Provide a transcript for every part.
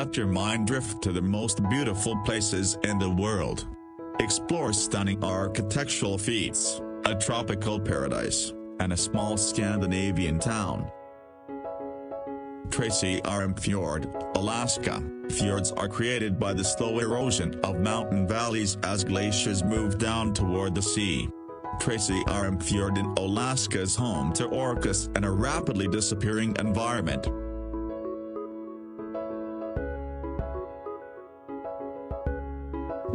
let your mind drift to the most beautiful places in the world. Explore stunning architectural feats, a tropical paradise, and a small Scandinavian town. Tracy Arm Fjord, Alaska. Fjords are created by the slow erosion of mountain valleys as glaciers move down toward the sea. Tracy Arm Fjord in Alaska is home to orcas and a rapidly disappearing environment.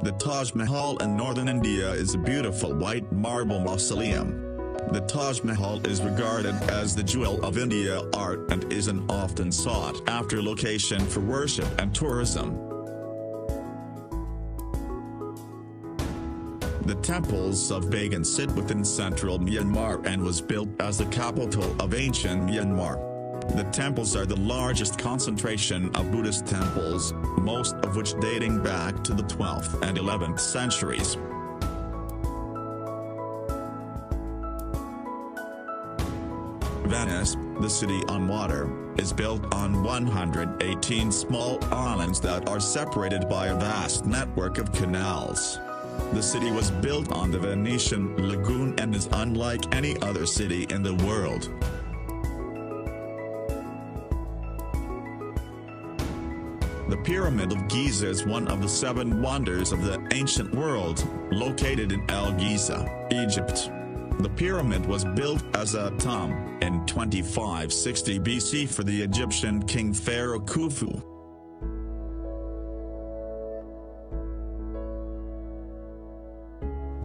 The Taj Mahal in northern India is a beautiful white marble mausoleum. The Taj Mahal is regarded as the jewel of India art and is an often sought-after location for worship and tourism. The temples of Bagan sit within central Myanmar and was built as the capital of ancient Myanmar. The temples are the largest concentration of Buddhist temples, most of which dating back to the 12th and 11th centuries. Venice, the city on water, is built on 118 small islands that are separated by a vast network of canals. The city was built on the Venetian lagoon and is unlike any other city in the world. The Pyramid of Giza is one of the 7 wonders of the ancient world, located in El Giza, Egypt. The pyramid was built as a tomb in 2560 BC for the Egyptian king pharaoh Khufu.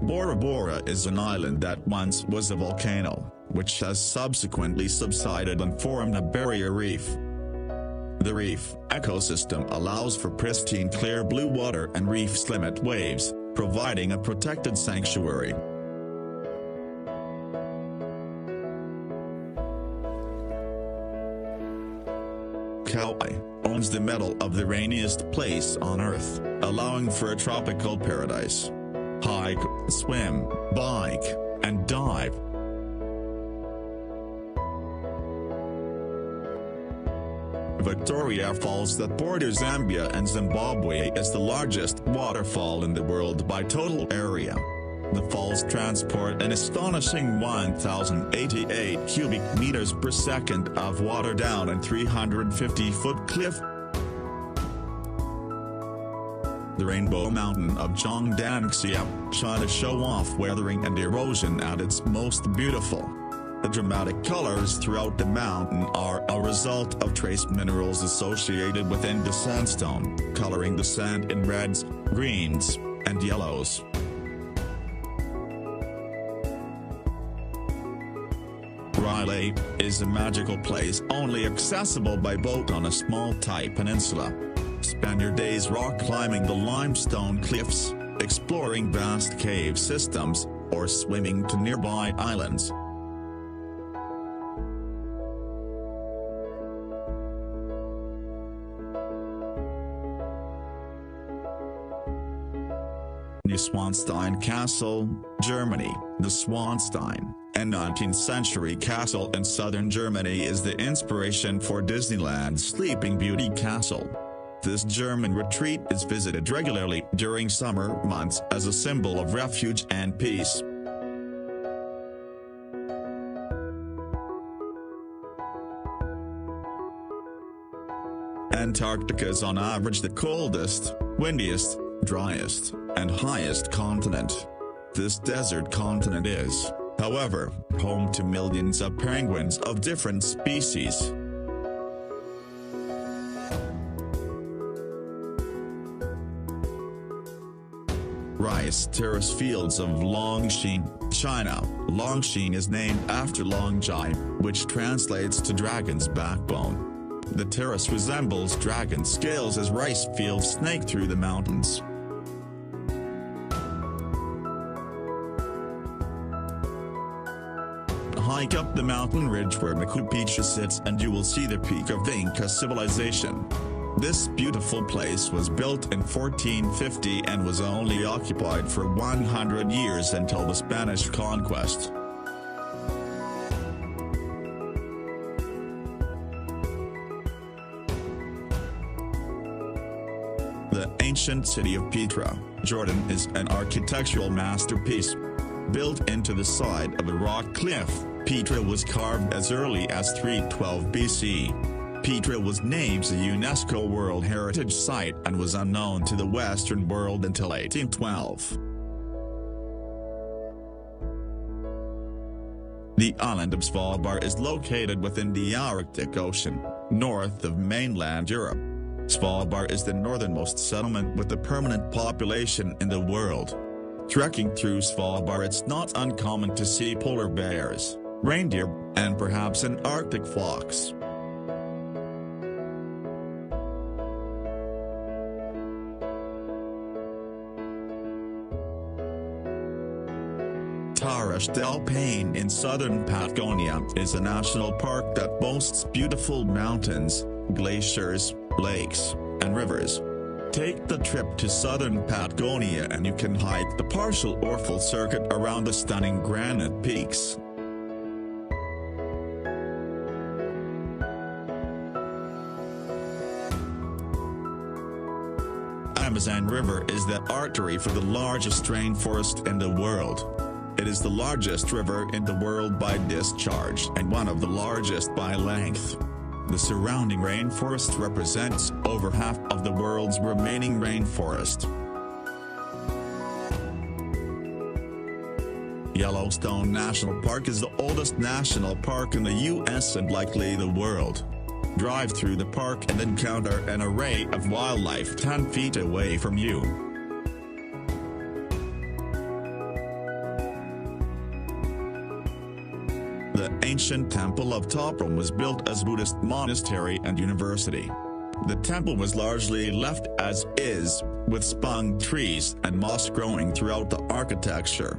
Bora Bora is an island that once was a volcano, which has subsequently subsided and formed a barrier reef. The reef ecosystem allows for pristine clear blue water and reefs limit waves, providing a protected sanctuary. Kauai owns the medal of the rainiest place on Earth, allowing for a tropical paradise. Hike, swim, bike, and dive. Victoria Falls that borders Zambia and Zimbabwe is the largest waterfall in the world by total area. The falls transport an astonishing 1,088 cubic meters per second of water down a 350-foot cliff. The Rainbow Mountain of Zhongdangxia, China show off weathering and erosion at its most beautiful. The dramatic colors throughout the mountain are a result of trace minerals associated within the sandstone, coloring the sand in reds, greens, and yellows. Riley is a magical place only accessible by boat on a small tight peninsula. Spend your days rock climbing the limestone cliffs, exploring vast cave systems, or swimming to nearby islands. Neuschwanstein Castle, Germany. The Schwanstein, a 19th century castle in southern Germany, is the inspiration for Disneyland's Sleeping Beauty Castle. This German retreat is visited regularly during summer months as a symbol of refuge and peace. Antarctica is on average the coldest, windiest, driest, and highest continent. This desert continent is, however, home to millions of penguins of different species. Rice terrace fields of Longshan, China. Longshan is named after Longjai, which translates to dragon's backbone. The terrace resembles dragon scales as rice fields snake through the mountains. Hike up the mountain ridge where Machu Picchu sits and you will see the peak of the Inca civilization. This beautiful place was built in 1450 and was only occupied for 100 years until the Spanish conquest. The ancient city of Petra, Jordan is an architectural masterpiece. Built into the side of a rock cliff, Petra was carved as early as 312 BC. Petra was named a UNESCO World Heritage Site and was unknown to the Western world until 1812. The island of Svalbard is located within the Arctic Ocean, north of mainland Europe. Svalbard is the northernmost settlement with a permanent population in the world. Trekking through Svalbard, it's not uncommon to see polar bears, reindeer, and perhaps an Arctic fox. Torres del Paine in southern Patagonia is a national park that boasts beautiful mountains, glaciers, lakes, and rivers. Take the trip to southern Patagonia and you can hike the partial or full circuit around the stunning granite peaks. Amazon River is the artery for the largest rainforest in the world. It is the largest river in the world by discharge and one of the largest by length. The surrounding rainforest represents over half of the world's remaining rainforest. Yellowstone National Park is the oldest national park in the U.S. and likely the world. Drive through the park and encounter an array of wildlife 10 feet away from you. The ancient Temple of Toprom was built as a Buddhist monastery and university. The temple was largely left as is, with spung trees and moss growing throughout the architecture.